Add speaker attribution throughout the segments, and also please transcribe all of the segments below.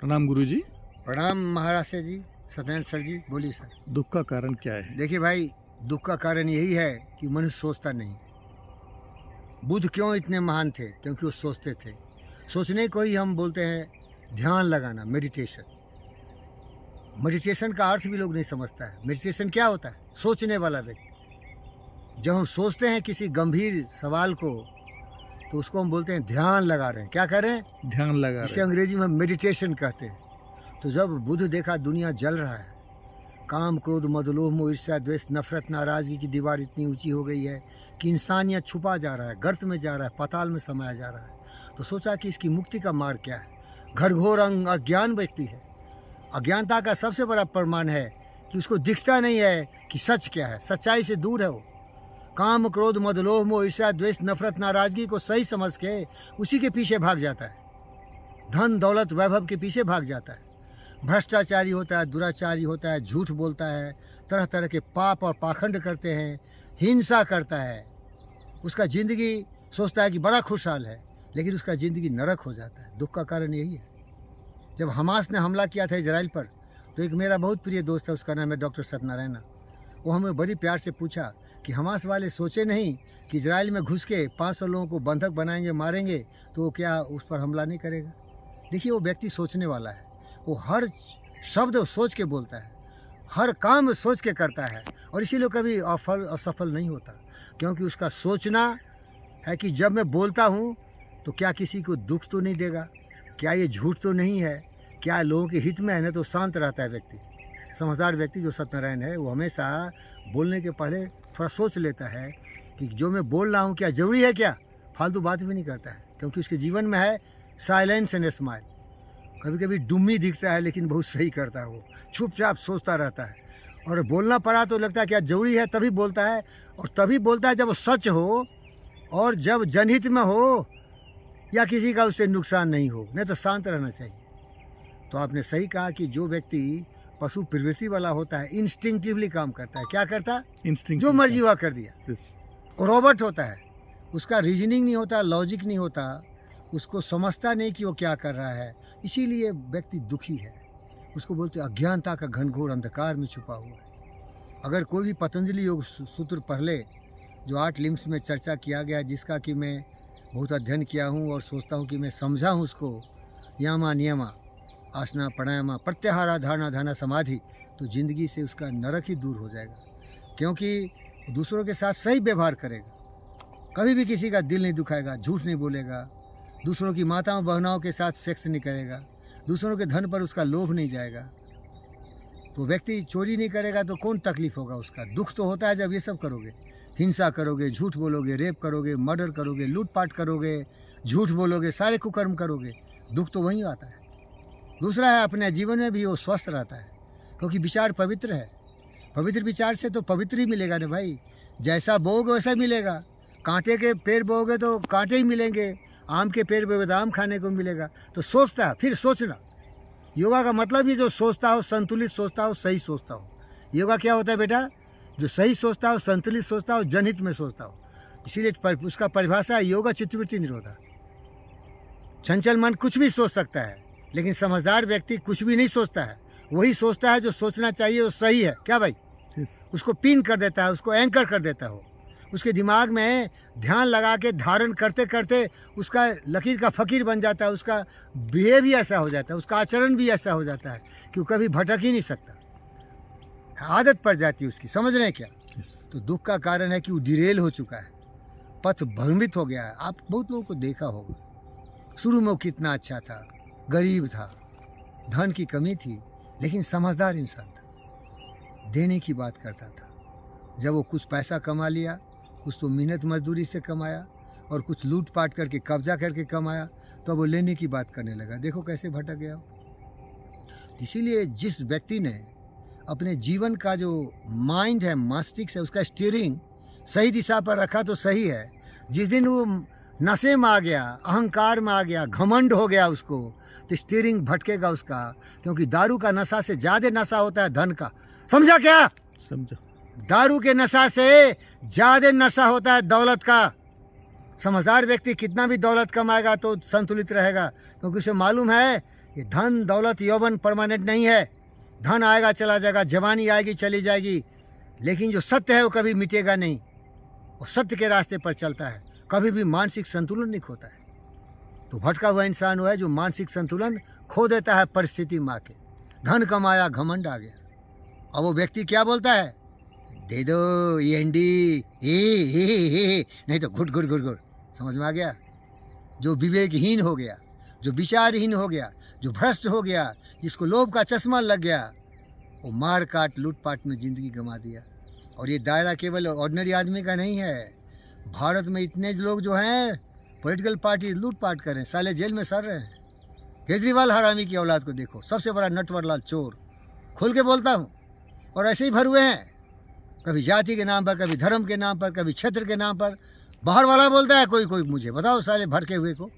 Speaker 1: प्रणाम गुरुजी।
Speaker 2: प्रणाम महाराष्ट्र जी, सत्यनारायण सर जी, बोलिए सर।
Speaker 1: दुख का कारण क्या है?
Speaker 2: देखिए भाई, दुख का कारण यही है कि मनुष्य सोचता नहीं। बुद्ध क्यों इतने महान थे? क्योंकि वो सोचते थे। सोचने को ही हम बोलते हैं ध्यान लगाना, मेडिटेशन। मेडिटेशन का अर्थ भी लोग नहीं समझता है। मेडिटेशन क्या होता है? सोचने वाला व्यक्ति। जब हम सोचते हैं किसी गंभीर सवाल को, तो उसको हम बोलते हैं ध्यान लगा रहे हैं। क्या कर रहे हैं?
Speaker 1: ध्यान लगा
Speaker 2: इसे
Speaker 1: रहे हैं।
Speaker 2: अंग्रेजी में मेडिटेशन कहते हैं। तो जब बुद्ध देखा दुनिया जल रहा है, काम क्रोध मद लोभ मोह ईर्ष्या द्वेष नफरत नाराजगी की दीवार इतनी ऊंची हो गई है कि इंसानियत छुपा जा रहा है, गर्त में जा रहा है, पाताल में समाया जा रहा है, तो सोचा कि इसकी मुक्ति का मार्ग क्या है। घरघोर अज्ञान व्यक्ति है। अज्ञानता का सबसे बड़ा प्रमाण है कि उसको दिखता नहीं है कि सच क्या है। सच्चाई से दूर है वो। काम क्रोध मद लोभ मोह ईर्ष्या द्वेष नफरत नाराजगी को सही समझ के उसी के पीछे भाग जाता है। धन दौलत वैभव के पीछे भाग जाता है। भ्रष्टाचारी होता है, दुराचारी होता है, झूठ बोलता है, तरह तरह के पाप और पाखंड करते हैं, हिंसा करता है। उसका ज़िंदगी सोचता है कि बड़ा खुशहाल है, लेकिन उसका ज़िंदगी नरक हो जाता है। दुख का कारण यही है। जब हमास ने हमला किया था इजराइल पर, तो एक मेरा बहुत प्रिय दोस्त है, उसका नाम है डॉक्टर सत्यनारायण। वो हमें बड़ी प्यार से पूछा कि हमास वाले सोचे नहीं कि इजराइल में घुस के 500 लोगों को बंधक बनाएंगे, मारेंगे, तो वो क्या उस पर हमला नहीं करेगा? देखिए, वो व्यक्ति सोचने वाला है। वो हर शब्द सोच के बोलता है, हर काम सोच के करता है, और इसीलिए कभी असफल नहीं होता। क्योंकि उसका सोचना है कि जब मैं बोलता हूँ तो क्या किसी को दुख तो नहीं देगा, क्या ये झूठ तो नहीं है, क्या लोगों के हित में है ना, तो शांत रहता है व्यक्ति। समझदार व्यक्ति जो सत्यनारायण है, वो हमेशा बोलने के पहले थोड़ा सोच लेता है कि जो मैं बोल रहा हूँ क्या ज़रूरी है, क्या फालतू बात भी नहीं करता है। क्योंकि उसके जीवन में है साइलेंस एंड स्माइल। कभी कभी डुम्मी दिखता है, लेकिन बहुत सही करता है। वो चुपचाप सोचता रहता है, और बोलना पड़ा तो लगता है क्या ज़रूरी है, तभी बोलता है। और तभी बोलता है जब वो सच हो, और जब जनहित में हो, या किसी का उससे नुकसान नहीं हो, नहीं तो शांत रहना चाहिए। तो आपने सही कहा कि जो व्यक्ति पशु प्रवृत्ति वाला होता है, इंस्टिंक्टिवली काम करता है। क्या करता है?
Speaker 1: इंस्टिंक्ट
Speaker 2: जो मर्जी हुआ कर दिया।
Speaker 1: Yes.
Speaker 2: वो रोबोट होता है। उसका रीजनिंग नहीं होता, लॉजिक नहीं होता, उसको समझता नहीं कि वो क्या कर रहा है। इसीलिए व्यक्ति दुखी है। उसको बोलते हैं अज्ञानता का घनघोर अंधकार में छुपा हुआ है। अगर कोई भी पतंजलि योग सूत्र पढ़ ले, जो 8 लिम्स में चर्चा किया गया, जिसका कि मैं बहुत अध्ययन किया हूँ और सोचता हूँ कि मैं समझा हूँ उसको, यामा नियमा आसना प्राणायामा प्रत्याहारा धारणा ध्यान समाधि, तो ज़िंदगी से उसका नरक ही दूर हो जाएगा। क्योंकि दूसरों के साथ सही व्यवहार करेगा, कभी भी किसी का दिल नहीं दुखाएगा, झूठ नहीं बोलेगा, दूसरों की माताओं बहनाओं के साथ सेक्स नहीं करेगा, दूसरों के धन पर उसका लोभ नहीं जाएगा। तो व्यक्ति चोरी नहीं करेगा तो कौन तकलीफ होगा उसका? दुख तो होता है जब ये सब करोगे, हिंसा करोगे, झूठ बोलोगे, रेप करोगे, मर्डर करोगे, लूटपाट करोगे, झूठ बोलोगे, सारे कुकर्म करोगे, दुख तो वहीं आता है। दूसरा है, अपने जीवन में भी वो स्वस्थ रहता है, क्योंकि विचार पवित्र है। पवित्र विचार से तो पवित्र ही मिलेगा ना भाई। जैसा बोओगे वैसा मिलेगा। कांटे के पेड़ बोओगे तो कांटे ही मिलेंगे, आम के पेड़ बोओगे तो आम खाने को मिलेगा। तो सोचता है, फिर सोचना। योगा का मतलब ही जो सोचता हो, संतुलित सोचता हो, सही सोचता हो। योगा क्या होता है बेटा? जो सही सोचता हो, संतुलित सोचता हो, जनहित में सोचता हो। इसीलिए उसका परिभाषा है योगा चित्तवृत्ति निरोधा। चंचल मन कुछ भी सोच सकता है, लेकिन समझदार व्यक्ति कुछ भी नहीं सोचता है। वही सोचता है जो सोचना चाहिए वो सही है। क्या भाई?
Speaker 1: Yes.
Speaker 2: उसको पिन कर देता है, उसको एंकर कर देता हो। उसके दिमाग में ध्यान लगा के धारण करते करते उसका लकीर का फ़कीर बन जाता है। उसका बिहेव भी ऐसा हो जाता है, उसका आचरण भी ऐसा हो जाता है कि वो कभी भटक ही नहीं सकता। आदत पड़ जाती है उसकी। समझ रहे हैं क्या?
Speaker 1: Yes.
Speaker 2: तो दुख का कारण है कि वो डिरेल हो चुका है, पथ भ्रमित हो गया है। आप बहुत लोगों को देखा होगा, शुरू में वो कितना अच्छा था, गरीब था, धन की कमी थी, लेकिन समझदार इंसान था, देने की बात करता था। जब वो कुछ पैसा कमा लिया, कुछ तो मेहनत मजदूरी से कमाया, और कुछ लूटपाट करके कब्जा करके कमाया, तो वो लेने की बात करने लगा। देखो कैसे भटक गया। इसीलिए जिस व्यक्ति ने अपने जीवन का जो माइंड है, मस्तिष्क है, उसका स्टीयरिंग सही दिशा पर रखा तो सही है। जिस दिन वो नशे में आ गया, अहंकार में आ गया, घमंड हो गया उसको, तो स्टीयरिंग भटकेगा उसका। क्योंकि दारू का नशा से ज़्यादा नशा होता है धन का। समझा क्या?
Speaker 1: समझो।
Speaker 2: दारू के नशा से ज़्यादा नशा होता है दौलत का। समझदार व्यक्ति कितना भी दौलत कमाएगा तो संतुलित रहेगा, क्योंकि उसे मालूम है ये धन दौलत यौवन परमानेंट नहीं है। धन आएगा चला जाएगा, जवानी आएगी चली जाएगी, लेकिन जो सत्य है वो कभी मिटेगा नहीं। वो सत्य के रास्ते पर चलता है, कभी भी मानसिक संतुलन नहीं खोता है। तो भटका हुआ इंसान वो है जो मानसिक संतुलन खो देता है परिस्थिति माँ के। धन कमाया, घमंड आ गया। अब वो व्यक्ति क्या बोलता है, दे दो ये अंडी, हे, नहीं तो घुट घुट घुट घुट। समझ में आ गया? जो विवेकहीन हो गया, जो विचारहीन हो गया, जो भ्रष्ट हो गया, जिसको लोभ का चश्मा लग गया, वो मार काट लूटपाट में ज़िंदगी गंवा दिया। और ये दायरा केवल ऑर्डिनरी आदमी का नहीं है। भारत में इतने लोग जो हैं पॉलिटिकल पार्टी लूटपाट कर रहे हैं, साले जेल में सड़ रहे हैं। केजरीवाल हरामी की औलाद को देखो, सबसे बड़ा नटवरलाल चोर, खुल के बोलता हूँ। और ऐसे ही भर हुए हैं, कभी जाति के नाम पर, कभी धर्म के नाम पर, कभी क्षेत्र के नाम पर। बाहर वाला बोलता है कोई कोई, मुझे बताओ साले भटके हुए को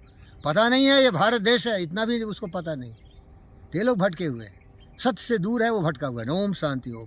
Speaker 2: पता नहीं है ये भारत देश है, इतना भी उसको पता नहीं। ये लोग भटके हुए हैं, सत्य से दूर है वो भटका हुआ है। ओम शांति ओम।